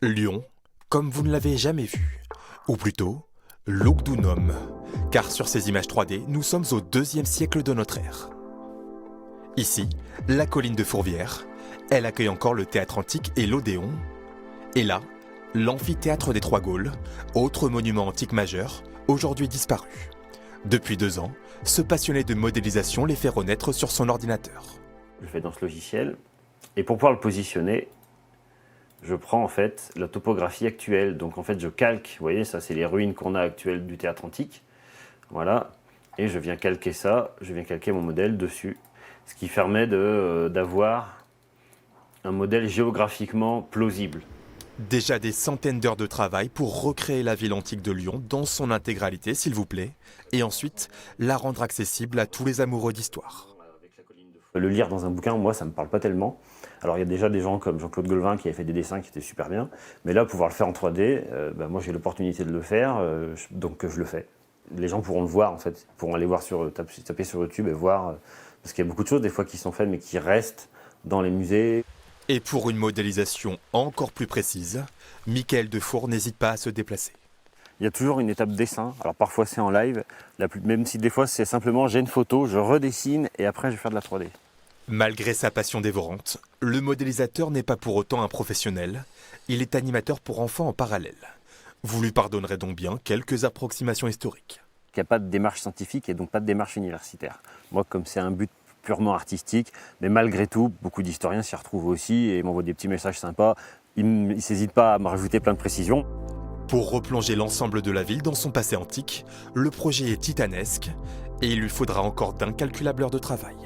Lyon, comme vous ne l'avez jamais vu. Ou plutôt, Lugdunum. Car sur ces images 3D, nous sommes au 2e siècle de notre ère. Ici, la colline de Fourvière. Elle accueille encore le théâtre antique et l'Odéon. Et là, l'amphithéâtre des Trois Gaules, autre monument antique majeur, aujourd'hui disparu. Depuis 2 ans, ce passionné de modélisation les fait renaître sur son ordinateur. Je fais dans ce logiciel. Et pour pouvoir le positionner, je prends en fait la topographie actuelle. Donc en fait, je calque, vous voyez, ça c'est les ruines qu'on a actuelles du théâtre antique. Voilà. Et je viens calquer ça, je viens calquer mon modèle dessus. Ce qui permet d'avoir un modèle géographiquement plausible. Déjà des centaines d'heures de travail pour recréer la ville antique de Lyon dans son intégralité, s'il vous plaît, et ensuite la rendre accessible à tous les amoureux d'histoire. Le lire dans un bouquin, moi, ça ne me parle pas tellement. Alors, il y a déjà des gens comme Jean-Claude Golvin qui avait fait des dessins qui étaient super bien. Mais là, pouvoir le faire en 3D, moi, j'ai l'opportunité de le faire, donc je le fais. Les gens pourront le voir, en fait. Ils pourront aller voir taper sur YouTube et voir. Parce qu'il y a beaucoup de choses, des fois, qui sont faites, mais qui restent dans les musées. Et pour une modélisation encore plus précise, Michael Defour n'hésite pas à se déplacer. Il y a toujours une étape dessin. Alors, parfois, c'est en live. Même si des fois, c'est simplement, j'ai une photo, je redessine et après, je vais faire de la 3D. Malgré sa passion dévorante, le modélisateur n'est pas pour autant un professionnel, il est animateur pour enfants en parallèle. Vous lui pardonnerez donc bien quelques approximations historiques. Il n'y a pas de démarche scientifique et donc pas de démarche universitaire. Moi, comme c'est un but purement artistique, mais malgré tout, beaucoup d'historiens s'y retrouvent aussi et m'envoient des petits messages sympas. Ils ne s'hésitent pas à me rajouter plein de précisions. Pour replonger l'ensemble de la ville dans son passé antique, le projet est titanesque et il lui faudra encore d'incalculables heures de travail.